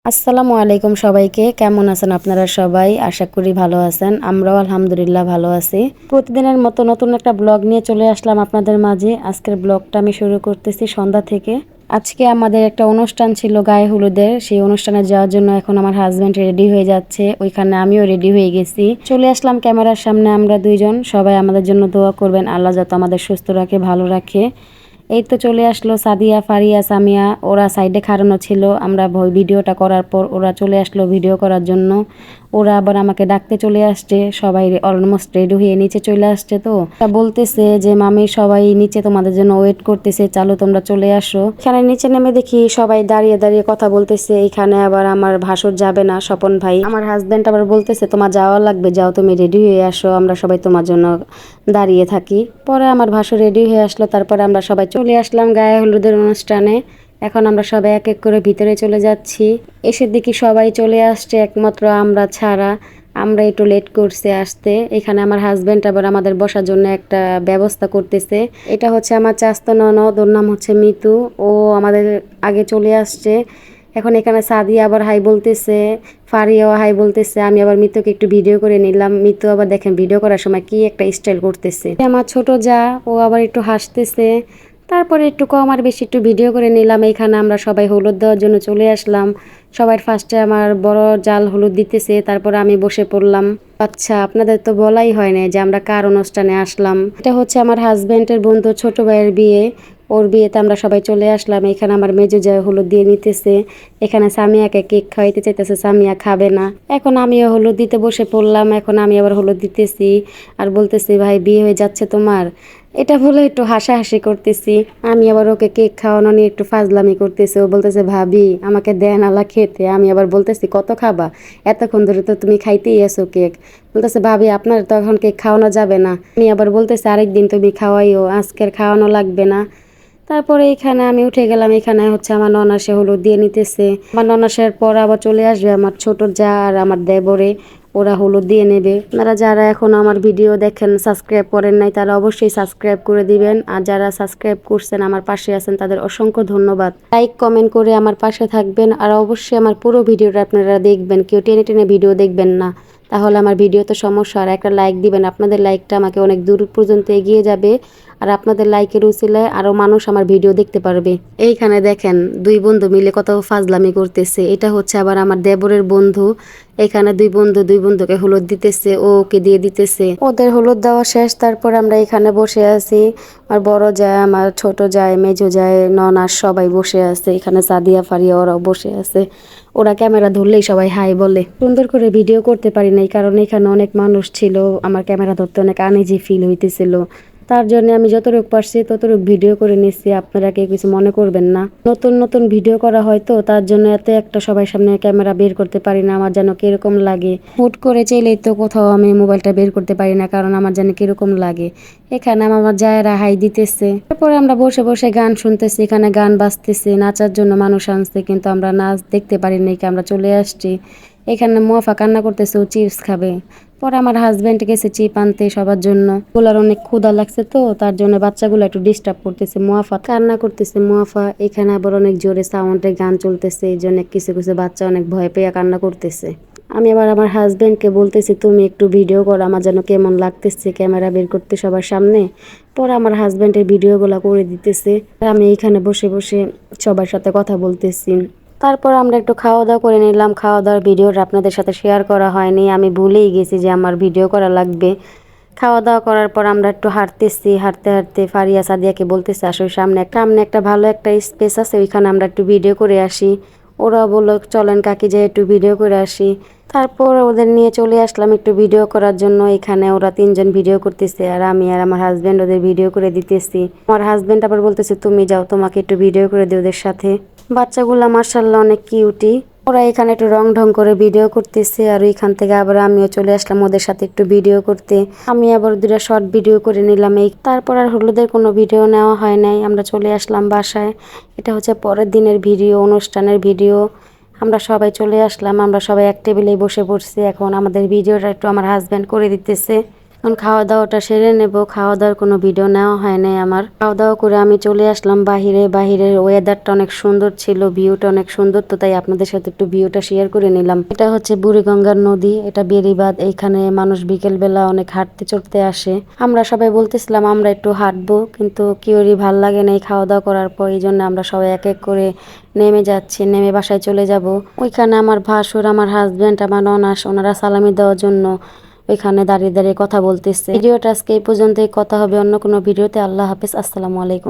আসসালামু আলাইকুম সবাইকে। কেমন আছেন আপনারা সবাই? আশা করি ভালো আছেন। আমরাও আলহামদুলিল্লাহ ভালো আছি। প্রতিদিনের মতো নতুন একটা ব্লগ নিয়ে চলে আসলাম আপনাদের মাঝে। আজকের ব্লগটা আমি শুরু করতেছি সন্ধ্যা থেকে। আজকে আমাদের একটা অনুষ্ঠান ছিল গায়ে হলুদের। সেই অনুষ্ঠানে যাওয়ার জন্য এখন আমার হাজব্যান্ড রেডি হয়ে যাচ্ছে। ওইখানে আমিও রেডি হয়ে গেছি। চলে আসলাম ক্যামেরার সামনে আমরা দুইজন। সবাই আমাদের জন্য দোয়া করবেন, আল্লাহ যাতে আমাদের সুস্থ রাখে, ভালো রাখে। এই তো চলে আসলো সাদিয়া, ফারিয়া, সামিয়া। ওরা সাইডে খাড়ানো ছিল। আমরা ভিডিওটা করার পর ওরা চলে আসলো ভিডিও করার জন্য। ওরা আবার আমাকে ডাকতে চলে আসছে। সবাই অলমোস্ট রেডি হয়ে নিচে চলে আসছে। তো বলতেছে যে মামি সবাই নিচে তোমাদের জন্য ওয়েট করতেছে, চালো তোমরা চলে আসো। এখানে নিচে নেমে দেখি সবাই দাঁড়িয়ে দাঁড়িয়ে কথা বলতেছে। এখানে আবার আমার ভাসুর যাবে না, স্বপন ভাই। আমার হাজবেন্ড আবার বলতেছে তোমার যাওয়া লাগবে, যাও তুমি রেডি হয়ে আসো, আমরা সবাই তোমার জন্য দাঁড়িয়ে থাকি। পরে আমার ভাসুর রেডি হয়ে আসলো। তারপরে আমরা সবাই চলে আসলাম গায়ে হলুদের অনুষ্ঠানে। এখন আমরা সবাই এক এক করে ভিতরে চলে যাচ্ছি। এসে দেখি সবাই চলে আসছে, একমাত্র আমরা ছাড়া। আমরা একটু লেট করছে আসতে। এখানে আমার হাজবেন্ড আবার আমাদের বসার জন্য একটা ব্যবস্থা করতেছে। এটা হচ্ছে আমার চাস্তো ননদ, ওর নাম হচ্ছে মিতু। ও আমাদের আগে চলে আসছে। এখন এখানে সাদিয়া আবার হাই বলতেছে, ফারিয়াও হাই বলতেছে। আমি আবার মিতুকে একটু ভিডিও করে নিলাম। মিতু আবার দেখেন ভিডিও করার সময় কি একটা স্টাইল করতেছে। আমার ছোট যা, ও আবার একটু হাসতেছে। তারপরে একটু কম আর বেশি একটু ভিডিও করে নিলাম। এখানে আমরা সবাই হলুদ দেওয়ার জন্য চলে আসলাম। সবার ফার্স্টে আমার বড় জাল হলুদ দিতেছে, তারপরে আমি বসে পড়লাম। আচ্ছা, আপনাদের তো বলাই হয় না যে আমরা কার অনুষ্ঠানে আসলাম। এটা হচ্ছে আমার হাজবেন্ডের বন্ধু ছোট ভাইয়ের বিয়ে। ওর বিয়েতে আমরা সবাই চলে আসলাম। এখানে আমার মেজো জায় হলুদ দিয়ে নিতেছে। এখানে সামিয়াকে কেক খাওয়াইতে চাইতেছে, সামিয়া খাবে না। এখন আমিও হলুদ দিতে বসে পড়লাম। এখন আমি আবার হলুদ দিতেছি আর বলতেছি ভাই বিয়ে হয়ে যাচ্ছে তোমার। এটা বলে একটু হাসাহাসি করতেছি। আমি আবার ওকে কেক খাওয়ানো নিয়ে একটু ফাজলামি করতেছি। ও বলতেছে ভাবি আমাকে দেন আলা খেতে। আমি আবার বলতেছি কত খাবা, এতক্ষণ ধরে তো তুমি খাইতেই আসো কেক। বলতেছে ভাবি আপনার তো এখন কেক খাওয়ানো যাবে না। আমি আবার বলতেছি আরেকদিন তুমি খাওয়াইও, আজকের খাওয়ানো লাগবে না। তারপরে এখানে আমি উঠে গেলাম। এখানে হচ্ছে আমার ননাসে হলুদ দিয়ে নিতেছে। আমার ননাসের পর আবার চলে আসবে আমার ছোট যা আর আমার দেবরে, ওরা হলুদ দিয়ে নেবে। আপনারা যারা এখন আমার ভিডিও দেখেন সাবস্ক্রাইব করেন নাই, তারা অবশ্যই সাবস্ক্রাইব করে দিবেন। আর যারা সাবস্ক্রাইব করছেন আমার পাশে আছেন তাদের অসংখ্য ধন্যবাদ। লাইক কমেন্ট করে আমার পাশে থাকবেন। আর অবশ্যই আমার পুরো ভিডিওটা আপনারা দেখবেন, কেউ টেনে টেনে ভিডিও দেখবেন না, তাহলে আমার ভিডিওতে সমস্যা। আর একটা লাইক দিবেন, আপনাদের লাইকটা আমাকে অনেক দূর পর্যন্ত এগিয়ে যাবে। আর আপনাদের লাইকের উছিলায় আরও মানুষ আমার ভিডিও দেখতে পারবে। এইখানে দেখেন দুই বন্ধু মিলে কত ফাজলামি করতেছে। এটা হচ্ছে আবার আমার দেবরের বন্ধু। এখানে দুই বন্ধুকে হলুদ দিতেছে, ও ওকে দিয়ে দিতেছে। ওদের হলুদ দেওয়া শেষ। তারপর আমরা এখানে বসে আছি। আর বড় যায়, আমার ছোট যায়, মেজো যায়, ননাস সবাই বসে আছে। এখানে সাদিয়া, ফারিয়া ওরাও বসে আছে। ওরা ক্যামেরা ধরলেই সবাই হাই বলে। সুন্দর করে ভিডিও করতে পারি নাই, কারণ এখানে অনেক মানুষ ছিল। আমার ক্যামেরা ধরতে অনেক আনইজি ফিল হইতেছিল। তার জন্য আমি যতটুকু পারছি ততটুকু ভিডিও করে নিচ্ছি। আপনারা কেউ কিছু মনে করবেন না। নতুন নতুন ভিডিও করা হয় তো, তার জন্য এত একটা সবাই সামনে ক্যামেরা বের করতে পারি না। আমার যেন কিরকম লাগে। হুট করে চাইলেই তো কোথাও আমি মোবাইলটা বের করতে পারি না, কারণ আমার যেন কিরকম লাগে। এখানে আমার জায়েরা হাই দিতেছে। তারপরে আমরা বসে বসে গান শুনতেছি। এখানে গান বাজতেছে, নাচার জন্য মানুষ আনছে, কিন্তু আমরা নাচ দেখতে পারি নাই, আমরা চলে আসছি। এখানে মুয়াফা কান্না করতেছে, ও চিপস খাবে। পরে আমার হাজব্যান্ড গেছে চিপ আনতে সবার জন্য। ওগুলার অনেক ক্ষুধা লাগছে তো, তার জন্য বাচ্চাগুলো একটু ডিস্টার্ব করতেছে। মুয়াফা কান্না করতেছে। মুয়াফা এখানে আবার অনেক জোরে সাউন্ডে গান চলতেছে, এই জন্য কিছু কিছু বাচ্চা অনেক ভয় পেয়ে কান্না করতেছে। আমি আবার আমার হাজব্যান্ডকে বলতেছি তুমি একটু ভিডিও করো, আমার যেন কেমন লাগতেছে ক্যামেরা বের করতে সবার সামনে। পরে আমার হাজব্যান্ডের ভিডিওগুলো করে দিতেছে। আমি এইখানে বসে বসে সবার সাথে কথা বলতেছি। তারপর আমরা একটু খাওয়া দাওয়া করে নিলাম। খাওয়া দাওয়ার ভিডিওটা আপনাদের সাথে শেয়ার করা হয়নি, আমি ভুলেই গেছি যে আমার ভিডিও করা লাগবে। খাওয়া দাওয়া করার পর আমরা একটু হাঁটতেছি। হাঁটতে হাঁটতে ফারিয়া সাদিয়াকে বলতেছে আসো সামনে একটা ভালো একটা স্পেস আছে, ওইখানে আমরা একটু ভিডিও করে আসি। ওরা বললো চলেন কাকি যাই একটু ভিডিও করে আসি। তারপর ওদের নিয়ে চলে আসলাম একটু ভিডিও করার জন্য। এখানে ওরা তিনজন ভিডিও করতেছে, আর আমি আর আমার হাজব্যান্ড ওদের ভিডিও করে দিতেছি। আমার হাজব্যান্ড আবার বলতেছে তুমি যাও, তোমাকে একটু ভিডিও করে দিই ওদের সাথে। বাচ্চাগুলা মার্শাল্লাহ অনেক কিউটি। ওরা এখানে একটু রং ঢং করে ভিডিও করতেছে, আর ওইখান থেকে আবার আমিও চলে আসলাম ওদের সাথে একটু ভিডিও করতে। আমি আবার দুটা শর্ট ভিডিও করে নিলাম। তারপর আর হলুদের কোনো ভিডিও নেওয়া হয় নাই, আমরা চলে আসলাম বাসায়। এটা হচ্ছে পরের দিনের ভিডিও, অনুষ্ঠানের ভিডিও। আমরা সবাই চলে আসলাম, আমরা সবাই এক টেবিলেই বসে পড়ছি। এখন আমাদের ভিডিওটা একটু আমার হাজব্যান্ড করে দিতেছে। এখন খাওয়া দাওয়াটা সেরে নেব। খাওয়া দাওয়ার কোনো ভিডিও নেওয়া হয় নাই আমার। খাওয়া দাওয়া করে আমি চলে আসলাম বাহিরে। বাহিরের ওয়েদারটা অনেক সুন্দর ছিল, ভিউটা অনেক সুন্দর, তো তাই আপনাদের সাথে একটু ভিউটা শেয়ার করে নিলাম। এটা হচ্ছে বুড়িগঙ্গার নদী, এটা বেড়িবাঁধ। এইখানে মানুষ বিকেল বেলা অনেক হাঁটতে চড়তে আসে। আমরা সবাই বলতেছিলাম আমরা একটু হাঁটবো, কিন্তু কেউরই ভাল লাগে না এই খাওয়া দাওয়া করার পর। এই জন্য আমরা সবাই এক এক করে নেমে যাচ্ছি, নেমে বাসায় চলে যাব। ওইখানে আমার ভাসুর, আমার হাজবেন্ড, আমার ননাস, ওনারা সালামি দেওয়ার জন্য ওইখানে দাঁড়িয়ে দাঁড়িয়ে কথা বলতেছে। ভিডিওটা আজকে এই পর্যন্তই, কথা হবে অন্য কোনো ভিডিওতে। আল্লাহ হাফেজ, আসসালামু আলাইকুম।